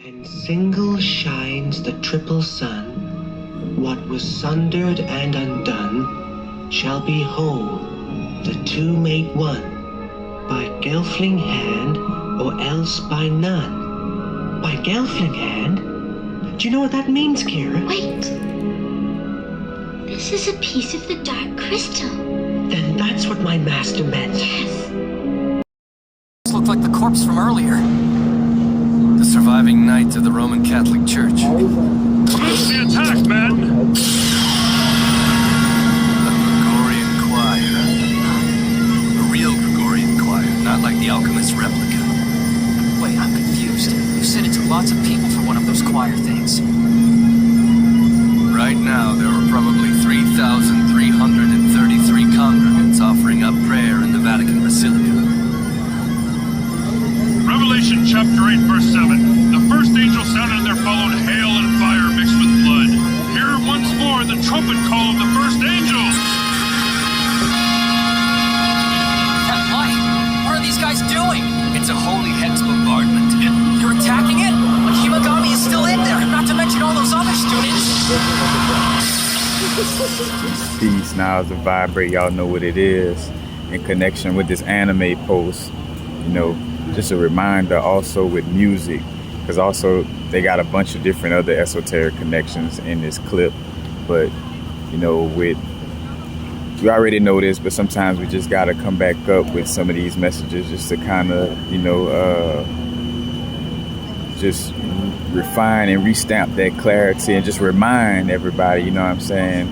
And single shines the triple sun. What was sundered and undone shall be whole, the two make one. By Gelfling hand, or else by none. By Gelfling hand? Do you know what that means, Kira? Wait. This is a piece of the dark crystal. Then that's what my master meant. Yes. This looked like the corpse from earlier. The surviving knight of the Roman Catholic Church. Who's the attack, men? The Gregorian choir. A real Gregorian choir, not like the alchemist's replica. Wait, I'm confused. You said it took lots of people for one of those choir things. Right now, there are probably 3,333 congregants offering up prayer in the Vatican Basilica. Revelation chapter 8, verse 7. The first angel sounded and there followed hail and fire mixed with blood. Hear once more the trumpet call of the first angel. That light! What are these guys doing? It's a holy hex bombardment. You're attacking it? But Himagami is still in there, not to mention all those other students. Peace. Now is the vibrate. Y'all know what it is. In connection with this anime post, you know, just a reminder also with music, because also they got a bunch of different other esoteric connections in this clip. But, you know, with, you already know this, but sometimes we just got to come back up with some of these messages just to kind of, you know, just refine and restamp that clarity and just remind everybody, you know what I'm saying?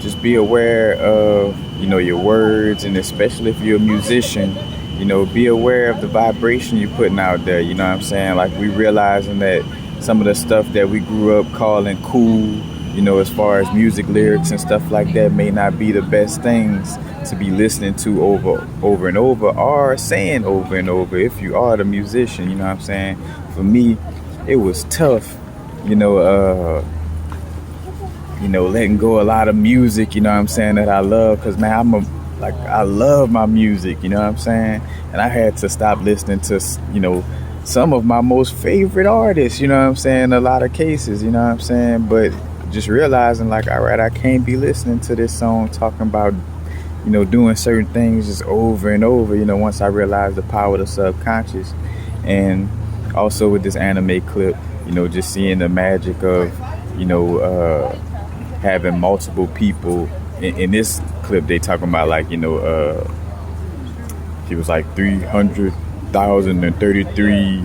Just be aware of, you know, your words, and especially if you're a musician, you know, be aware of the vibration you're putting out there, you know what I'm saying? Like, we realizing that some of the stuff that we grew up calling cool, you know, as far as music lyrics and stuff like that, may not be the best things to be listening to over and over, or saying over and over if you are the musician, you know what I'm saying? For me, it was tough, you know, letting go a lot of music, you know what I'm saying, that I love, because, man, I love my music, you know what I'm saying? And I had to stop listening to, you know, some of my most favorite artists, you know what I'm saying, in a lot of cases, you know what I'm saying? But just realizing, like, all right, I can't be listening to this song talking about, you know, doing certain things just over and over, you know, once I realized the power of the subconscious. And also with this anime clip, you know, just seeing the magic of, you know, having multiple people. In this clip, they talking about, like, you know, he was like 300,033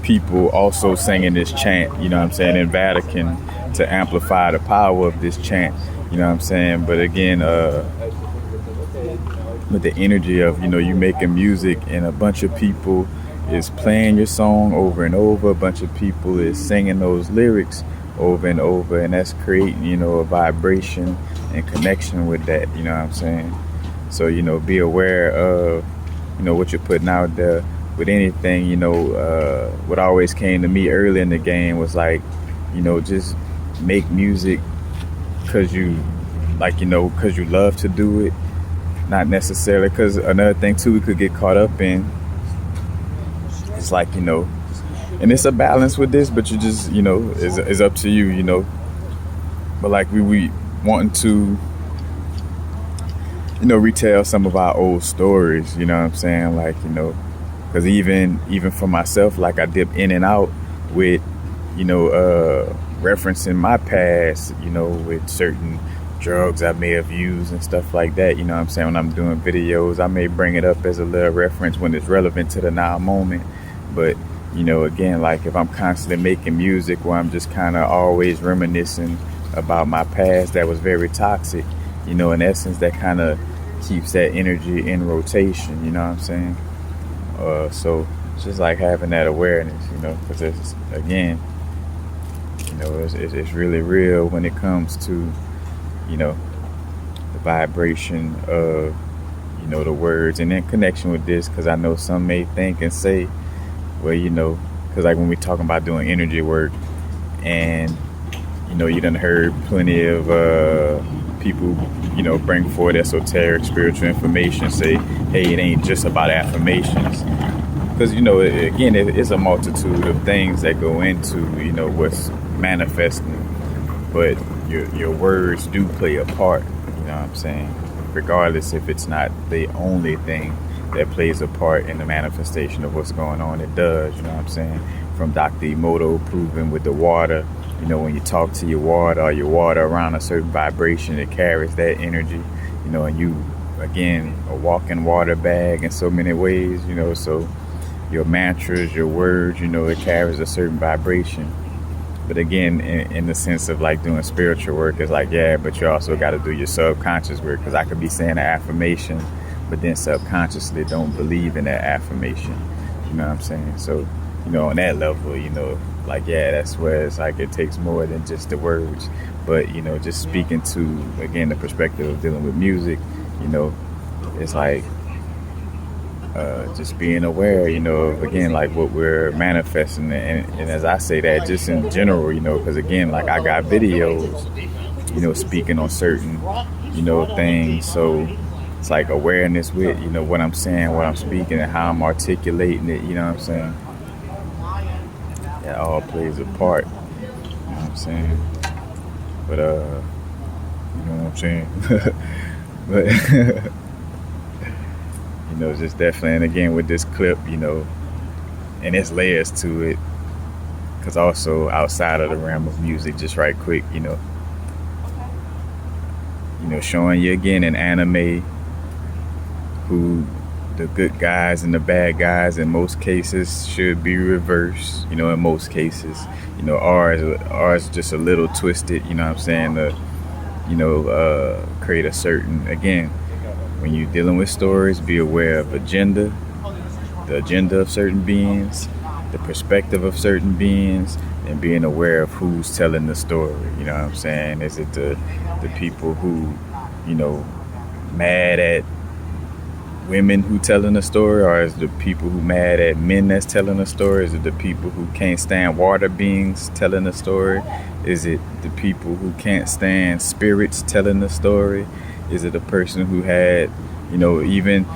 people also singing this chant, you know what I'm saying, in Vatican, to amplify the power of this chant, you know what I'm saying? But again, with the energy of, you know, you making music and a bunch of people is playing your song over and over, a bunch of people is singing those lyrics over and over, and that's creating, you know, a vibration and connection with that, you know what I'm saying? So, you know, be aware of, you know, what you're putting out there with anything. You know, what always came to me early in the game was, like, you know, just make music because you, like, you know, because you love to do it, not necessarily because another thing too we could get caught up in, it's like, you know, and it's a balance with this, but you just, you know, it's up to you, you know. But like we wanting to, you know, retell some of our old stories, you know what I'm saying? Like, you know, because even for myself, like, I dip in and out with, you know, referencing my past, you know, with certain drugs I may have used and stuff like that, you know what I'm saying? When I'm doing videos, I may bring it up as a little reference when it's relevant to the now moment. But, you know, again, like, if I'm constantly making music where I'm just kind of always reminiscing about my past that was very toxic, you know, in essence, that kind of keeps that energy in rotation, you know what I'm saying? So it's just like having that awareness, you know, because it's, again, you know, it's really real when it comes to, you know, the vibration of, you know, the words. And in connection with this, because I know some may think and say, well, you know, because like when we talking about doing energy work, and, you know, you done heard plenty of people, you know, bring forward esoteric spiritual information, say, hey, it ain't just about affirmations. because again, it's a multitude of things that go into what's manifesting, but your words do play a part. You know what I'm saying? Regardless if it's not the only thing that plays a part in the manifestation of what's going on, it does. You know what I'm saying? From Dr. Emoto proving with the water, when you talk to your water or your water around a certain vibration, it carries that energy. And you, again, a walking water bag in so many ways. So your mantras, your words, it carries a certain vibration. But again, in the sense of like doing spiritual work, it's like, yeah, but you also got to do your subconscious work, because I could be saying an affirmation, but then subconsciously don't believe in that affirmation. You know what I'm saying? So, on that level, like, yeah, that's where it's like it takes more than just the words. But, just speaking to, again, the perspective of dealing with music, it's like just being aware, of, again, like what we're manifesting. And as I say that, just in general, because, again, like I got videos, speaking on certain, things. So it's like awareness with, what I'm saying, what I'm speaking, and how I'm articulating it, you know what I'm saying? That all plays a part, you know what I'm saying? But, you know what I'm saying? But, just definitely, and again, with this clip, and there's layers to it, because also outside of the realm of music, just right quick, showing you again in anime who the good guys and the bad guys in most cases should be reversed, in most cases, ours just a little twisted, you know what I'm saying, to, create a certain, again, when you're dealing with stories, be aware of the agenda of certain beings, the perspective of certain beings, and being aware of who's telling the story. You know what I'm saying? Is it the people who, mad at women who telling a story, or is it the people who mad at men that's telling a story? Is it the people who can't stand water beings telling a story? Is it the people who can't stand spirits telling the story? Is it a person who had, even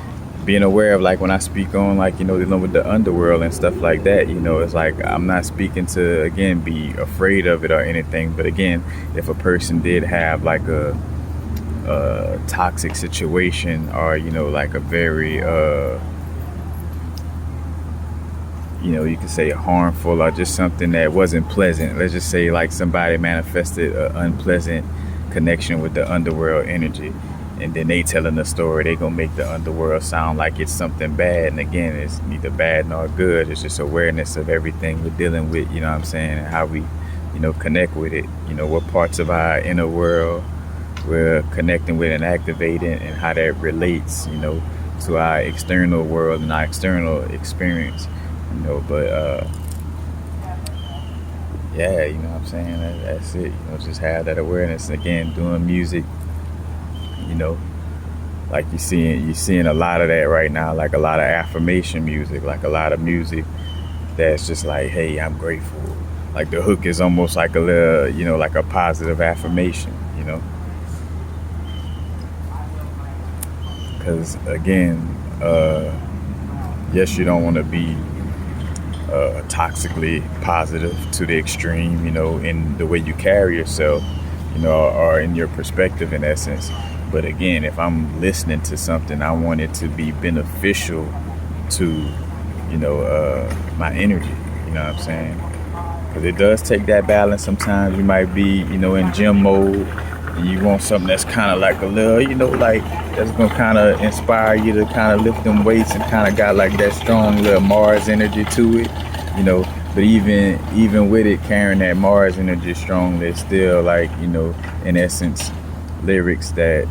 being aware of, like, when I speak on, like, dealing with the underworld and stuff like that, it's like I'm not speaking to, again, be afraid of it or anything. But again, if a person did have like a toxic situation, or, like a very, you could say harmful, or just something that wasn't pleasant. Let's just say like somebody manifested an unpleasant connection with the underworld energy, and then they telling the story, they gonna make the underworld sound like it's something bad. And again, it's neither bad nor good. It's just awareness of everything we're dealing with, you know what I'm saying, and how we, connect with it, what parts of our inner world we're connecting with and activating, and how that relates, to our external world and our external experience, but yeah, you know what I'm saying, that's it, just have that awareness. Again, doing music, like you're seeing a lot of that right now, like a lot of affirmation music, like a lot of music that's just like, hey, I'm grateful. Like the hook is almost like a little, like a positive affirmation, because again, yes, you don't want to be toxically positive to the extreme, in the way you carry yourself, or in your perspective, in essence. But again, if I'm listening to something, I want it to be beneficial to, my energy, you know what I'm saying? Because it does take that balance. Sometimes you might be, in gym mode, and you want something that's kind of like a little, like that's going to kind of inspire you to kind of lift them weights, and kind of got like that strong little Mars energy to it, But even with it carrying that Mars energy strong, there's still like, in essence, lyrics that,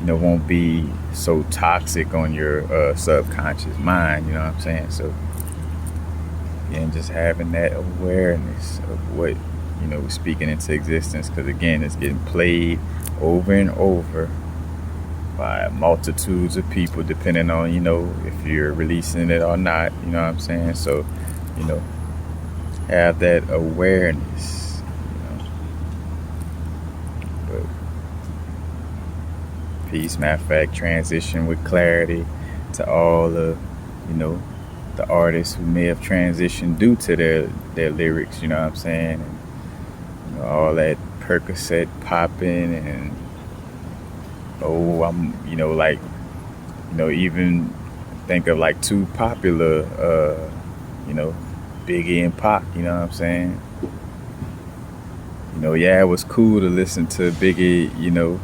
won't be so toxic on your subconscious mind, you know what I'm saying? So, and just having that awareness of what, we're speaking into existence, because again, it's getting played over and over by multitudes of people, depending on, if you're releasing it or not, you know what I'm saying? So, have that awareness, But peace, matter of fact, transition with clarity to all the, you know, the artists who may have transitioned due to their lyrics, you know what I'm saying? And, you know, all that Percocet popping and, oh, I'm, you know, like, you know, even think of like two popular, you know, Biggie and Pac, you know what I'm saying? You know, yeah, it was cool to listen to Biggie, you know,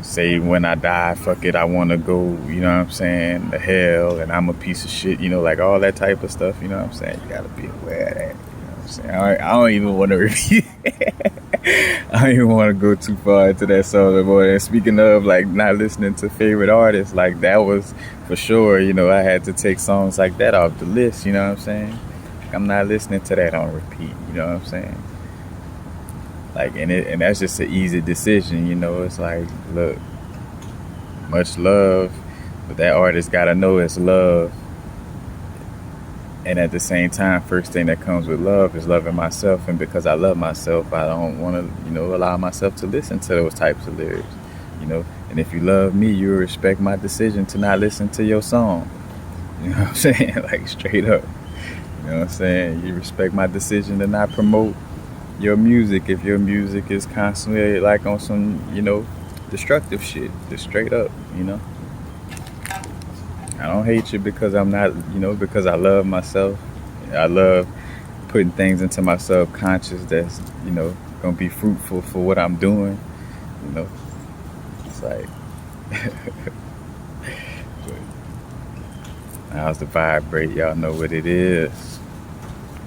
say when I die, fuck it, I want to go, you know what I'm saying, to hell, and I'm a piece of shit, you know, like all that type of stuff, you know what I'm saying? You gotta be aware of that, you know what I'm saying? I don't even want to repeat I don't even want to go too far into that song, boy. And speaking of, like, not listening to favorite artists, like, that was for sure, you know, I had to take songs like that off the list, you know what I'm saying? I'm not listening to that on repeat, you know what I'm saying? Like, and that's just an easy decision, you know. It's like, look, much love, but that artist gotta know it's love. And at the same time, first thing that comes with love is loving myself. And because I love myself, I don't want to, you know, allow myself to listen to those types of lyrics, you know. And if you love me, you respect my decision to not listen to your song. You know what I'm saying? Like, straight up. You know what I'm saying? You respect my decision to not promote your music if your music is constantly like on some, you know, destructive shit. Just straight up, you know. I don't hate you because I'm not, you know, because I love myself. I love putting things into my subconscious that's, you know, gonna be fruitful for what I'm doing, you know. It's like but how's the vibrate? Y'all know what it is.